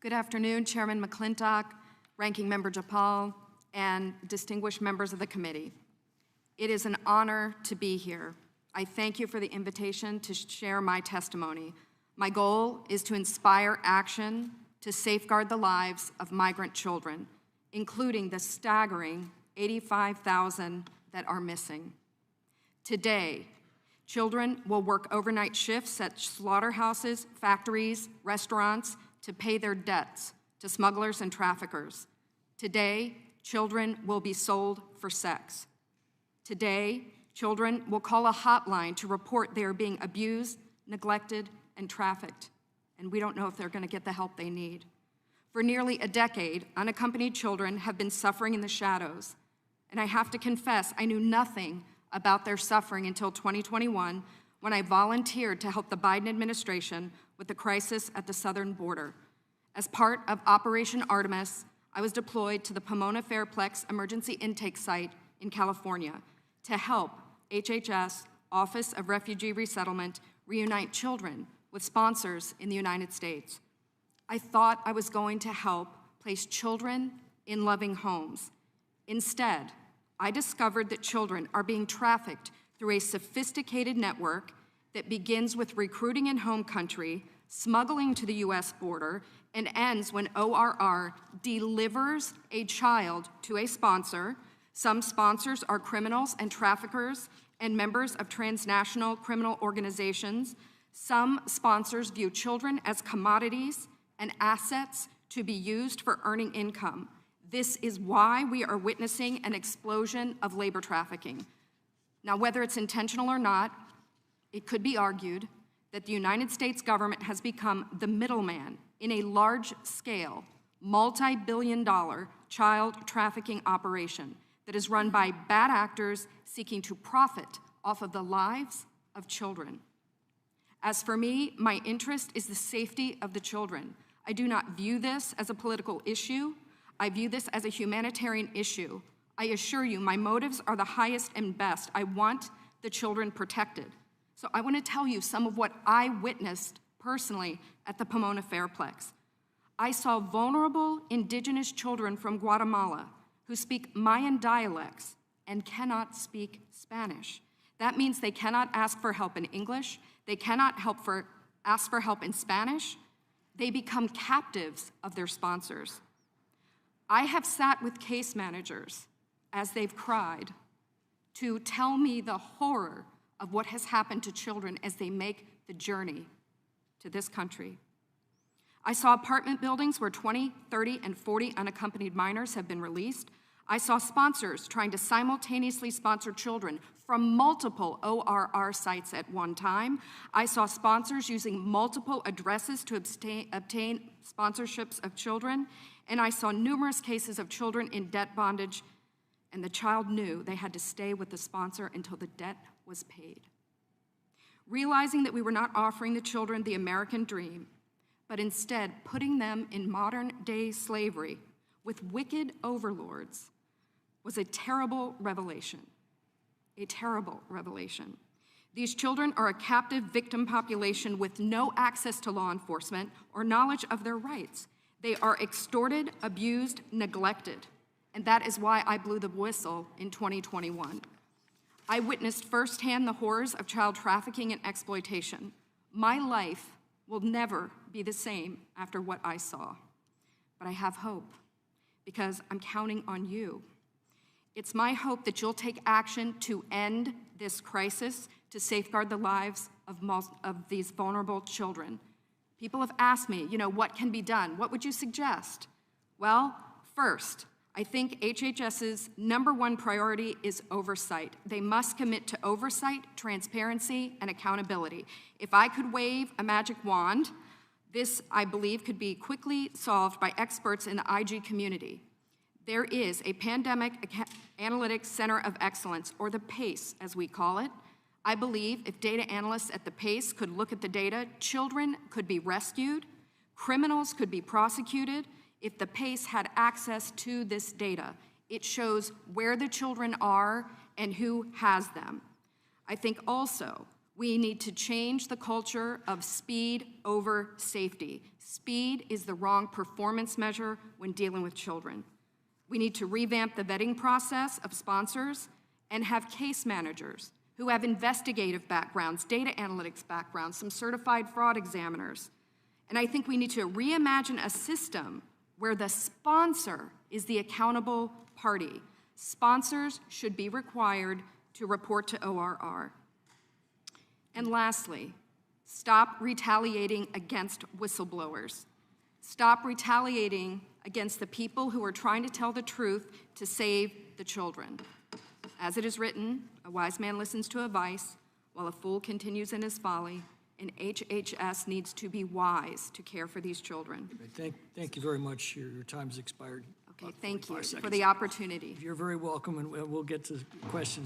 Good afternoon, Chairman McClintock, Ranking Member Japal, and distinguished members of the committee. It is an honor to be here. I thank you for the invitation to share my testimony. My goal is to inspire action to safeguard the lives of migrant children, including the staggering 85,000 that are missing. Today, children will work overnight shifts at slaughterhouses, factories, restaurants to pay their debts to smugglers and traffickers. Today, children will be sold for sex. Today, children will call a hotline to report they are being abused, neglected, and trafficked, and we don't know if they're going to get the help they need. For nearly a decade, unaccompanied children have been suffering in the shadows, and I have to confess, I knew nothing about their suffering until 2021, when I volunteered to help the Biden administration with the crisis at the southern border. As part of Operation Artemis, I was deployed to the Pomona Fairplex Emergency Intake Site in California to help HHS, Office of Refugee Resettlement, reunite children with sponsors in the United States. I thought I was going to help place children in loving homes. Instead, I discovered that children are being trafficked through a sophisticated network that begins with recruiting in home country, smuggling to the US border, and ends when ORR delivers a child to a sponsor. Some sponsors are criminals and traffickers and members of transnational criminal organizations. Some sponsors view children as commodities and assets to be used for earning income. This is why we are witnessing an explosion of labor trafficking. Now, whether it's intentional or not, it could be argued that the United States government has become the middleman in a large-scale, multi-billion-dollar child trafficking operation that is run by bad actors seeking to profit off of the lives of children. As for me, my interest is the safety of the children. I do not view this as a political issue. I view this as a humanitarian issue. I assure you, my motives are the highest and best. I want the children protected. So I want to tell you some of what I witnessed personally at the Pomona Fairplex. I saw vulnerable indigenous children from Guatemala who speak Mayan dialects and cannot speak Spanish. That means they cannot ask for help in English, they cannot ask for help in Spanish. They become captives of their sponsors. I have sat with case managers as they've cried to tell me the horror of what has happened to children as they make the journey to this country. I saw apartment buildings where 20, 30, and 40 unaccompanied minors have been released. I saw sponsors trying to simultaneously sponsor children from multiple ORR sites at one time. I saw sponsors using multiple addresses to obtain sponsorships of children. And I saw numerous cases of children in debt bondage, and the child knew they had to stay with the sponsor until the debt was paid. Realizing that we were not offering the children the American dream, but instead putting them in modern-day slavery with wicked overlords was a terrible revelation. A terrible revelation. These children are a captive victim population with no access to law enforcement or knowledge of their rights. They are extorted, abused, neglected, and that is why I blew the whistle in 2021. I witnessed firsthand the horrors of child trafficking and exploitation. My life will never be the same after what I saw, but I have hope because I'm counting on you. It's my hope that you'll take action to end this crisis, to safeguard the lives of these vulnerable children. People have asked me, what can be done? What would you suggest? Well, first, I think HHS's #1 priority is oversight. They must commit to oversight, transparency, and accountability. If I could wave a magic wand, this, I believe, could be quickly solved by experts in the IG community. There is a Pandemic Analytics Center of Excellence, or the PACE, as we call it. I believe if data analysts at the PACE could look at the data, children could be rescued, criminals could be prosecuted. If the PACE had access to this data, it shows where the children are and who has them. I think also We need to change the culture of speed over safety. Speed is the wrong performance measure when dealing with children. We need to revamp the vetting process of sponsors and have case managers who have investigative backgrounds, data analytics backgrounds, some certified fraud examiners. And I think we need to reimagine a system where the sponsor is the accountable party. Sponsors should be required to report to ORR. And lastly, stop retaliating against whistleblowers. Stop retaliating against the people who are trying to tell the truth to save the children. As it is written, a wise man listens to advice, while a fool continues in his folly, and HHS needs to be wise to care for these children. Thank you very much. Your time's expired. Okay, thank you for the opportunity. You're very welcome, and we'll get to questions.